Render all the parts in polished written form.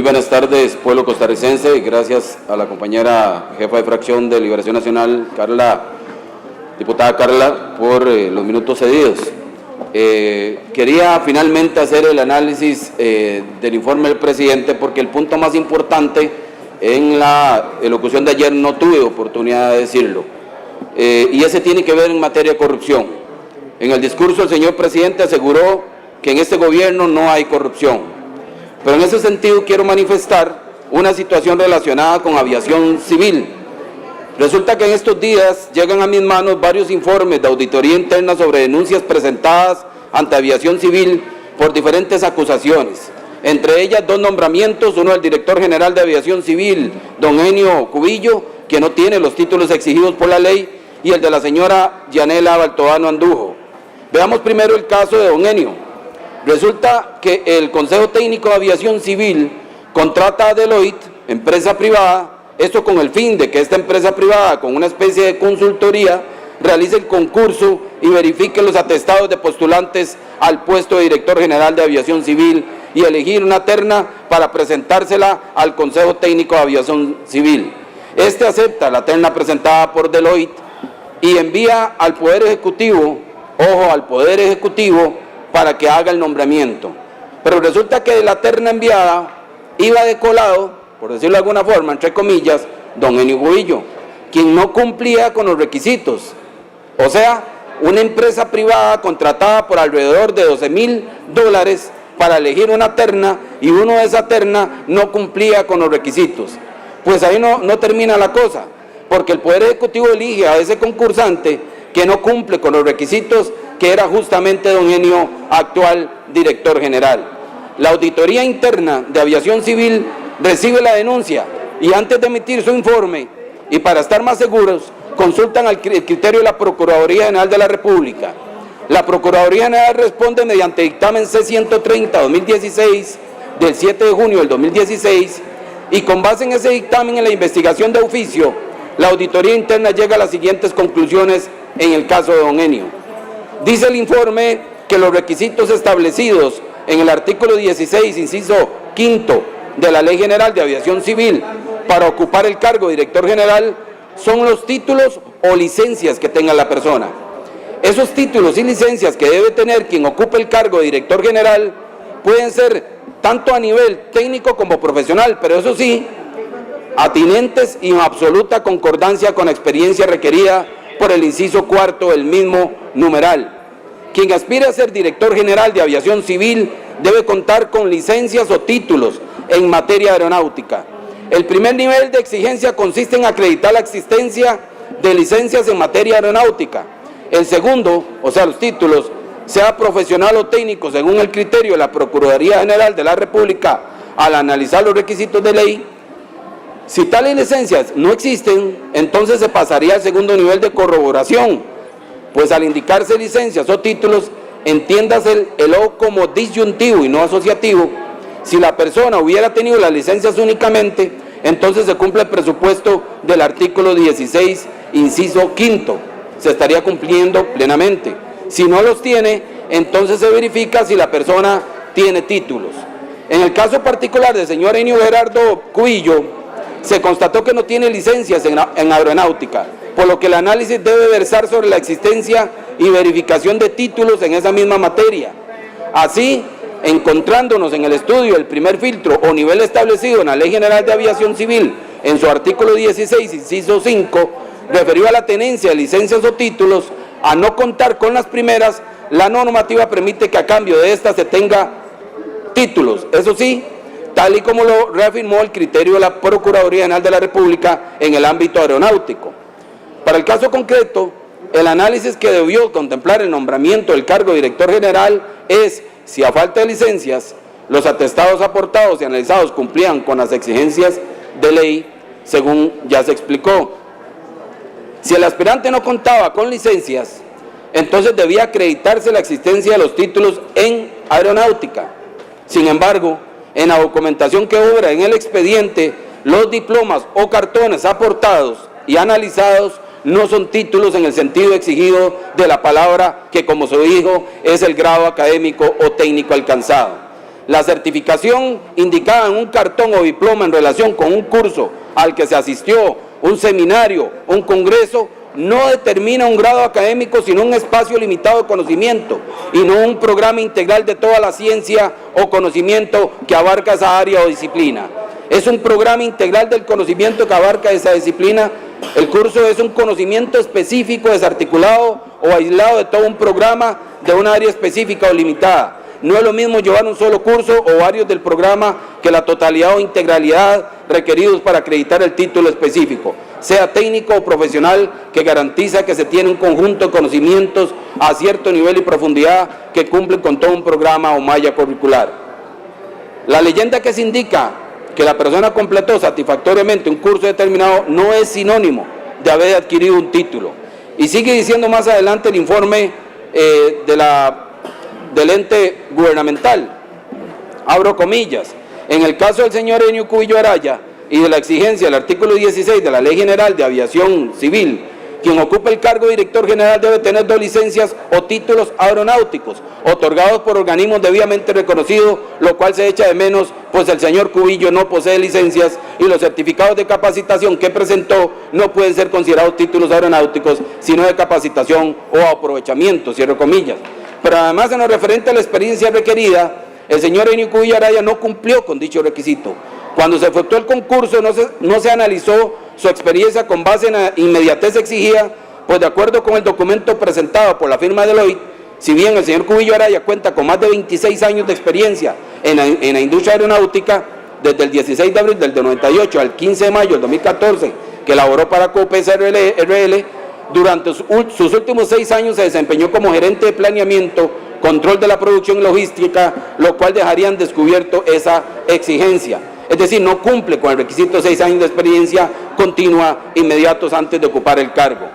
buenas tardes, pueblo costarricense. Gracias a la compañera jefa de fracción de Liberación Nacional, diputada Carla, por los minutos cedidos. Quería finalmente hacer el análisis del informe del presidente, porque el punto más importante en la elocución de ayer no tuve oportunidad de decirlo, y ese tiene que ver en materia de corrupción. En el discurso el señor presidente aseguró que en este gobierno no hay corrupción. Pero en ese sentido quiero manifestar una situación relacionada con aviación civil. Resulta que en estos días llegan a mis manos varios informes de auditoría interna sobre denuncias presentadas ante aviación civil por diferentes acusaciones. Entre ellas 2 nombramientos, uno del director general de aviación civil, don Enio Cubillo, que no tiene los títulos exigidos por la ley, y el de la señora Yanela Baltodano Andujo. Veamos primero el caso de don Enio. Resulta que el Consejo Técnico de Aviación Civil contrata a Deloitte, empresa privada, esto con el fin de que esta empresa privada, con una especie de consultoría, realice el concurso y verifique los atestados de postulantes al puesto de director general de Aviación Civil y elegir una terna para presentársela al Consejo Técnico de Aviación Civil. Este acepta la terna presentada por Deloitte y envía al Poder Ejecutivo, ojo, al Poder Ejecutivo, para que haga el nombramiento. Pero resulta que de la terna enviada iba de colado, por decirlo de alguna forma, entre comillas, don Enio Cubillo, quien no cumplía con los requisitos. O sea, una empresa privada contratada por alrededor de $12,000 para elegir una terna, y uno de esa terna no cumplía con los requisitos. Pues ahí no termina la cosa, porque el Poder Ejecutivo elige a ese concursante que no cumple con los requisitos, que era justamente don Enio, actual director general. La Auditoría Interna de Aviación Civil recibe la denuncia y antes de emitir su informe, y para estar más seguros, consultan el criterio de la Procuraduría General de la República. La Procuraduría General responde mediante dictamen C-130-2016 del 7 de junio del 2016, y con base en ese dictamen, en la investigación de oficio, la Auditoría Interna llega a las siguientes conclusiones en el caso de don Enio. Dice el informe que los requisitos establecidos en el artículo 16, inciso 5 de la Ley General de Aviación Civil para ocupar el cargo de director general son los títulos o licencias que tenga la persona. Esos títulos y licencias que debe tener quien ocupe el cargo de director general pueden ser tanto a nivel técnico como profesional, pero eso sí, atinentes y en absoluta concordancia con la experiencia requerida por el inciso 4 del mismo numeral. Quien aspire a ser director general de aviación civil debe contar con licencias o títulos en materia aeronáutica. El primer nivel de exigencia consiste en acreditar la existencia de licencias en materia aeronáutica. El segundo, o sea, los títulos, sea profesional o técnico según el criterio de la Procuraduría General de la República al analizar los requisitos de ley. Si tales licencias no existen, entonces se pasaría al segundo nivel de corroboración, pues al indicarse licencias o títulos, entiéndase el O como disyuntivo y no asociativo. Si la persona hubiera tenido las licencias únicamente, entonces se cumple el presupuesto del artículo 16, inciso 5, se estaría cumpliendo plenamente. Si no los tiene, entonces se verifica si la persona tiene títulos. En el caso particular del señor Enio Gerardo Cubillo, se constató que no tiene licencias en aeronáutica, por lo que el análisis debe versar sobre la existencia y verificación de títulos en esa misma materia. Así, encontrándonos en el estudio del primer filtro o nivel establecido en la Ley General de Aviación Civil, en su artículo 16, inciso 5, referido a la tenencia de licencias o títulos, a no contar con las primeras, la normativa permite que a cambio de estas se tenga títulos, eso sí, tal y como lo reafirmó el criterio de la Procuraduría General de la República en el ámbito aeronáutico. Para el caso concreto, el análisis que debió contemplar el nombramiento del cargo de director general es si a falta de licencias, los atestados aportados y analizados cumplían con las exigencias de ley, según ya se explicó. Si el aspirante no contaba con licencias, entonces debía acreditarse la existencia de los títulos en aeronáutica. Sin embargo, en la documentación que obra en el expediente, los diplomas o cartones aportados y analizados no son títulos en el sentido exigido de la palabra, que como se dijo es el grado académico o técnico alcanzado. La certificación indicada en un cartón o diploma en relación con un curso al que se asistió, un seminario, un congreso, no determina un grado académico, sino un espacio limitado de conocimiento y no un programa integral de toda la ciencia o conocimiento que abarca esa área o disciplina. Es un programa integral del conocimiento que abarca esa disciplina. El curso es un conocimiento específico, desarticulado o aislado de todo un programa de una área específica o limitada. No es lo mismo llevar un solo curso o varios del programa que la totalidad o integralidad requeridos para acreditar el título específico, sea técnico o profesional, que garantiza que se tiene un conjunto de conocimientos a cierto nivel y profundidad que cumplen con todo un programa o malla curricular. La leyenda que se indica que la persona completó satisfactoriamente un curso determinado no es sinónimo de haber adquirido un título. Y sigue diciendo más adelante el informe del ente gubernamental, abro comillas, en el caso del señor Enio Cubillo Araya y de la exigencia del artículo 16 de la Ley General de Aviación Civil, quien ocupa el cargo de director general debe tener 2 licencias o títulos aeronáuticos otorgados por organismos debidamente reconocidos, lo cual se echa de menos, pues el señor Cubillo no posee licencias y los certificados de capacitación que presentó no pueden ser considerados títulos aeronáuticos, sino de capacitación o aprovechamiento, cierro comillas. Pero además, en lo referente a la experiencia requerida, el señor Enio Cubillo Araya no cumplió con dicho requisito. Cuando se efectuó el concurso no se analizó su experiencia con base en la inmediatez exigida, pues de acuerdo con el documento presentado por la firma Deloitte, si bien el señor Cubillo Araya cuenta con más de 26 años de experiencia en la industria aeronáutica, desde el 16 de abril del 98 al 15 de mayo del 2014, que elaboró para COPES RL, durante sus últimos 6 años se desempeñó como gerente de planeamiento, control de la producción y logística, lo cual dejaría en descubierto esa exigencia. Es decir, no cumple con el requisito de 6 años de experiencia continua inmediatos antes de ocupar el cargo.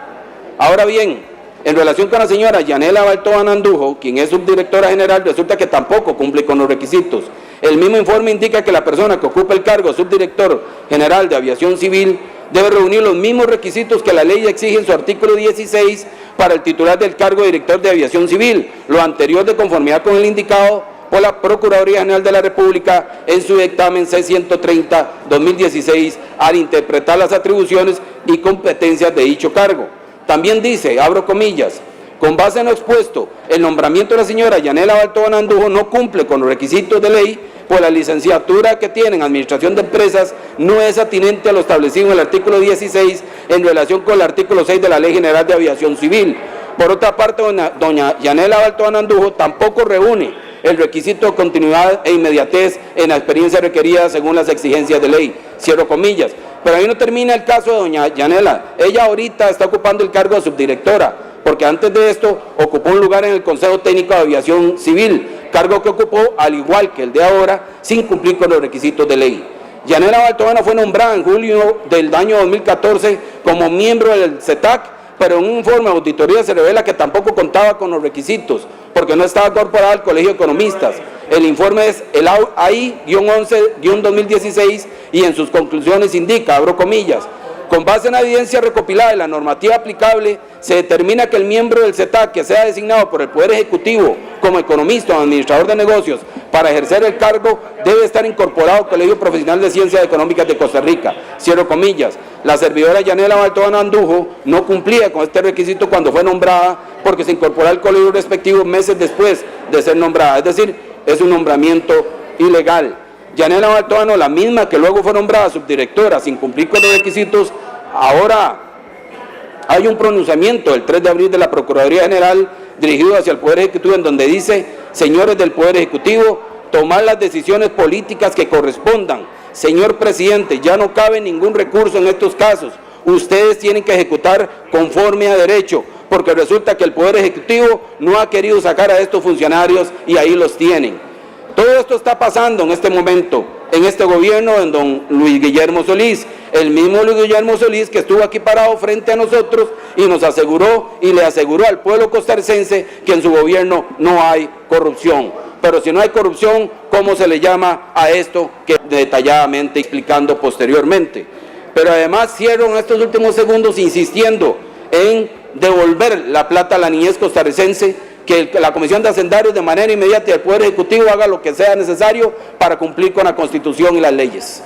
Ahora bien, en relación con la señora Yanela Baltoana Andujo, quien es subdirectora general, resulta que tampoco cumple con los requisitos. El mismo informe indica que la persona que ocupa el cargo de subdirector general de aviación civil debe reunir los mismos requisitos que la ley exige en su artículo 16 para el titular del cargo de director de aviación civil, lo anterior de conformidad con el indicado por la Procuraduría General de la República en su dictamen C-130-2016 al interpretar las atribuciones y competencias de dicho cargo. También dice, abro comillas, con base en lo expuesto, el nombramiento de la señora Yanela Baltoana Andujo no cumple con los requisitos de ley, pues la licenciatura que tiene en Administración de Empresas no es atinente a lo establecido en el artículo 16 en relación con el artículo 6 de la Ley General de Aviación Civil. Por otra parte, doña Yanela Baltoana Andujo tampoco reúne el requisito de continuidad e inmediatez en la experiencia requerida según las exigencias de ley, cierro comillas. Pero ahí no termina el caso de doña Yanela. Ella ahorita está ocupando el cargo de subdirectora, porque antes de esto ocupó un lugar en el Consejo Técnico de Aviación Civil, cargo que ocupó al igual que el de ahora, sin cumplir con los requisitos de ley. Yanela Baltoana fue nombrada en julio del año 2014 como miembro del CETAC, pero en un informe de auditoría se revela que tampoco contaba con los requisitos, porque no estaba incorporada al Colegio de Economistas. El informe es el AI-11-2016 y en sus conclusiones indica, abro comillas, con base en la evidencia recopilada de la normativa aplicable, se determina que el miembro del CETAC que sea designado por el Poder Ejecutivo como economista o administrador de negocios para ejercer el cargo debe estar incorporado al Colegio Profesional de Ciencias Económicas de Costa Rica, cierro comillas. La servidora Yanela Baltoana Andujo no cumplía con este requisito cuando fue nombrada porque se incorporó al colegio respectivo meses después de ser nombrada, es decir, es un nombramiento ilegal. Yanela Baltoana, la misma que luego fue nombrada subdirectora sin cumplir con los requisitos, ahora hay un pronunciamiento el 3 de abril de la Procuraduría General dirigido hacia el Poder Ejecutivo en donde dice, señores del Poder Ejecutivo, tomar las decisiones políticas que correspondan. Señor presidente, ya no cabe ningún recurso en estos casos. Ustedes tienen que ejecutar conforme a derecho, porque resulta que el Poder Ejecutivo no ha querido sacar a estos funcionarios y ahí los tienen. Todo esto está pasando en este momento, en este gobierno de don Luis Guillermo Solís, el mismo Luis Guillermo Solís que estuvo aquí parado frente a nosotros y nos aseguró y le aseguró al pueblo costarricense que en su gobierno no hay corrupción. Pero si no hay corrupción, ¿cómo se le llama a esto que detalladamente explicando posteriormente? Pero además cierro en estos últimos segundos insistiendo en devolver la plata a la niñez costarricense, que la Comisión de Hacendarios de manera inmediata y el Poder Ejecutivo haga lo que sea necesario para cumplir con la Constitución y las leyes.